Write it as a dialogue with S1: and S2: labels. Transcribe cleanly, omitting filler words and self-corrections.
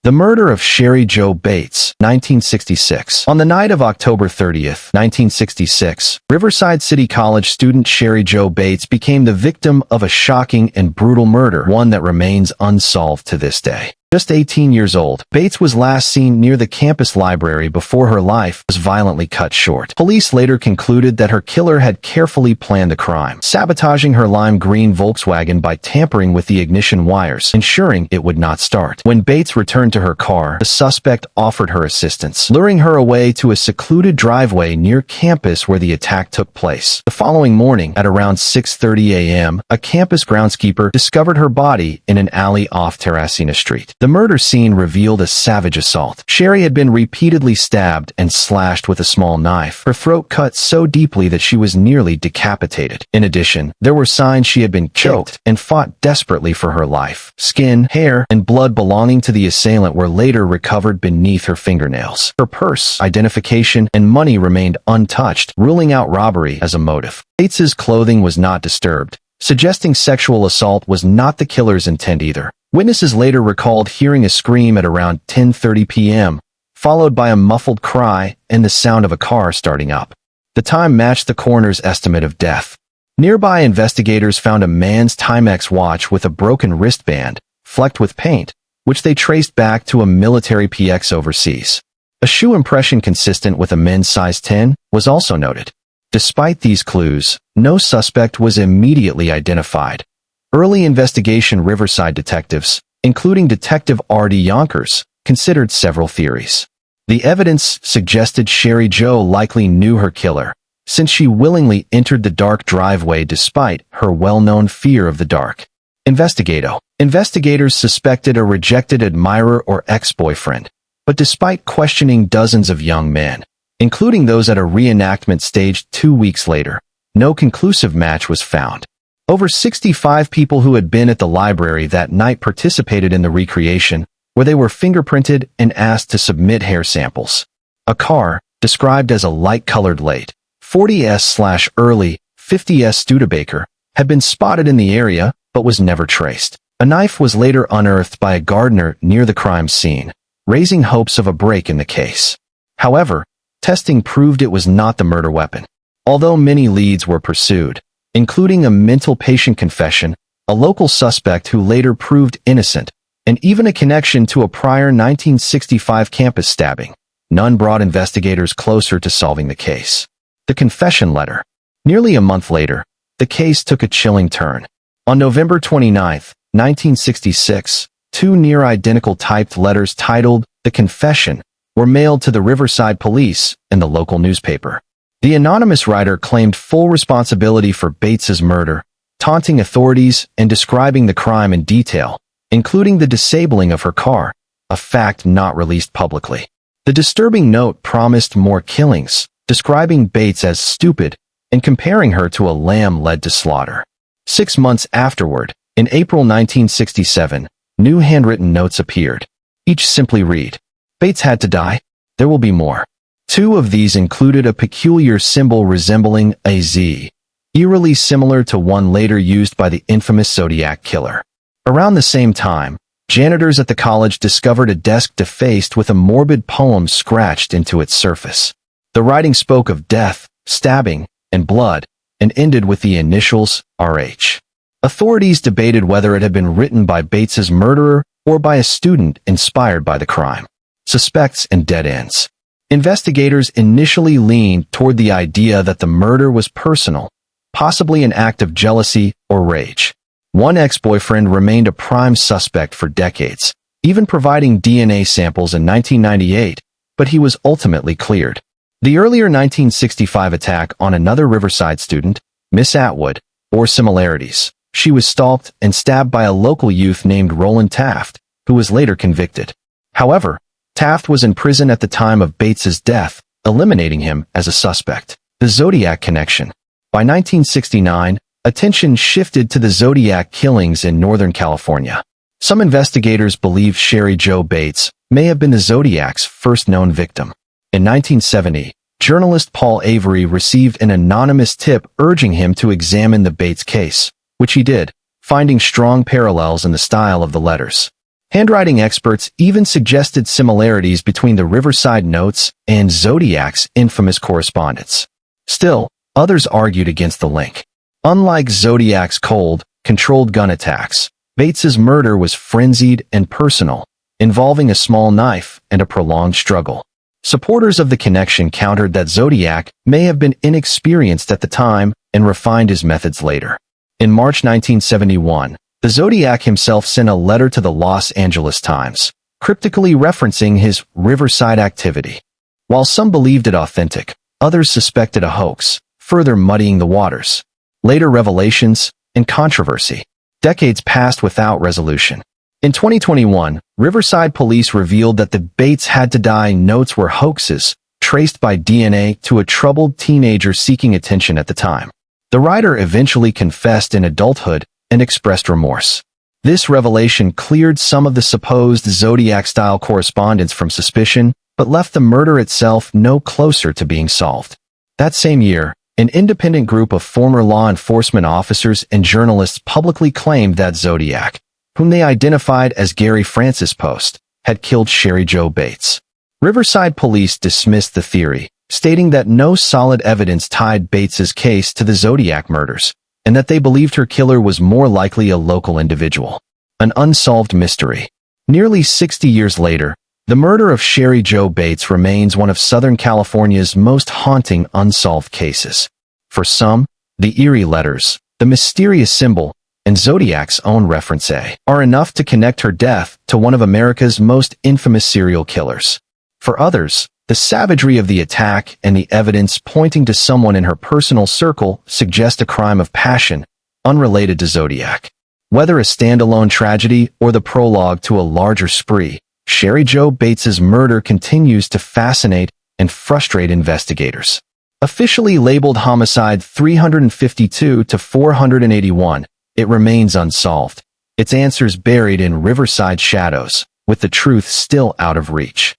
S1: The murder of Cheri Jo Bates, 1966. On the night of October 30th, 1966, Riverside City College student Cheri Jo Bates became the victim of a shocking and brutal murder, one that remains unsolved to this day. Just 18 years old, Bates was last seen near the campus library before her life was violently cut short. Police later concluded that her killer had carefully planned the crime, sabotaging her lime green Volkswagen by tampering with the ignition wires, ensuring it would not start. When Bates returned to her car, the suspect offered her assistance, luring her away to a secluded driveway near campus where the attack took place. The following morning, at around 6:30 a.m., a campus groundskeeper discovered her body in an alley off Terracina Street. The murder scene revealed a savage assault. Cheri had been repeatedly stabbed and slashed with a small knife, her throat cut so deeply that she was nearly decapitated. In addition, there were signs she had been choked and fought desperately for her life. Skin, hair, and blood belonging to the assailant were later recovered beneath her fingernails. Her purse, identification, and money remained untouched, ruling out robbery as a motive. Bates's clothing was not disturbed, suggesting sexual assault was not the killer's intent either. Witnesses later recalled hearing a scream at around 10:30 p.m., followed by a muffled cry and the sound of a car starting up. The time matched the coroner's estimate of death. Nearby investigators found a man's Timex watch with a broken wristband, flecked with paint, which they traced back to a military PX overseas. A shoe impression consistent with a men's size 10 was also noted. Despite these clues, no suspect was immediately identified. Early investigation Riverside detectives, including Detective R.D. Yonkers, considered several theories. The evidence suggested Cheri Jo likely knew her killer, since she willingly entered the dark driveway despite her well-known fear of the dark. Investigators suspected a rejected admirer or ex-boyfriend, but despite questioning dozens of young men, including those at a reenactment staged 2 weeks later, no conclusive match was found. Over 65 people who had been at the library that night participated in the recreation, where they were fingerprinted and asked to submit hair samples. A car, described as a light-colored late 40s/early 50s Studebaker, had been spotted in the area but was never traced. A knife was later unearthed by a gardener near the crime scene, raising hopes of a break in the case. However, testing proved it was not the murder weapon. Although many leads were pursued, including a mental patient confession, a local suspect who later proved innocent, and even a connection to a prior 1965 campus stabbing, none brought investigators closer to solving the case. The confession letter. Nearly a month later, the case took a chilling turn. On November 29, 1966, two near-identical typed letters titled "The Confession" were mailed to the Riverside police and the local newspaper. The anonymous writer claimed full responsibility for Bates's murder, taunting authorities and describing the crime in detail, including the disabling of her car, a fact not released publicly. The disturbing note promised more killings, describing Bates as stupid and comparing her to a lamb led to slaughter. 6 months afterward, in April 1967, new handwritten notes appeared. Each simply read, "Bates had to die. There will be more." Two of these included a peculiar symbol resembling a Z, eerily similar to one later used by the infamous Zodiac Killer. Around the same time, janitors at the college discovered a desk defaced with a morbid poem scratched into its surface. The writing spoke of death, stabbing, and blood, and ended with the initials RH. Authorities debated whether it had been written by Bates's murderer or by a student inspired by the crime. Suspects and dead ends. Investigators initially leaned toward the idea that the murder was personal, possibly an act of jealousy or rage. One ex-boyfriend remained a prime suspect for decades, even providing DNA samples in 1998, but he was ultimately cleared. The earlier 1965 attack on another Riverside student, Miss Atwood, bore similarities. She was stalked and stabbed by a local youth named Roland Taft, who was later convicted. However, Taft was in prison at the time of Bates's death, eliminating him as a suspect. The Zodiac connection. By 1969, attention shifted to the Zodiac killings in Northern California. Some investigators believe Cheri Jo Bates may have been the Zodiac's first known victim. In 1970, journalist Paul Avery received an anonymous tip urging him to examine the Bates case, which he did, finding strong parallels in the style of the letters. Handwriting experts even suggested similarities between the Riverside notes and Zodiac's infamous correspondence. Still, others argued against the link. Unlike Zodiac's cold, controlled gun attacks, Bates's murder was frenzied and personal, involving a small knife and a prolonged struggle. Supporters of the connection countered that Zodiac may have been inexperienced at the time and refined his methods later. In March 1971, the Zodiac himself sent a letter to the Los Angeles Times, cryptically referencing his Riverside activity. While some believed it authentic, others suspected a hoax, further muddying the waters. Later revelations and controversy. Decades passed without resolution. In 2021, Riverside police revealed that the Bates had to die notes were hoaxes, traced by DNA to a troubled teenager seeking attention at the time. The writer eventually confessed in adulthood and expressed remorse. This revelation cleared some of the supposed Zodiac-style correspondence from suspicion, but left the murder itself no closer to being solved. That same year, an independent group of former law enforcement officers and journalists publicly claimed that Zodiac, whom they identified as Gary Francis Post, had killed Cheri Jo Bates. Riverside police dismissed the theory, stating that no solid evidence tied Bates's case to the Zodiac murders, and that they believed her killer was more likely a local individual. An unsolved mystery. Nearly 60 years later, the murder of Cheri Jo Bates remains one of Southern California's most haunting unsolved cases. For some, the eerie letters, the mysterious symbol, and Zodiac's own reference are enough to connect her death to one of America's most infamous serial killers. For others, the savagery of the attack and the evidence pointing to someone in her personal circle suggest a crime of passion, unrelated to Zodiac. Whether a standalone tragedy or the prologue to a larger spree, Cheri Jo Bates's murder continues to fascinate and frustrate investigators. Officially labeled Homicide 352 to 481, it remains unsolved, its answers buried in Riverside shadows, with the truth still out of reach.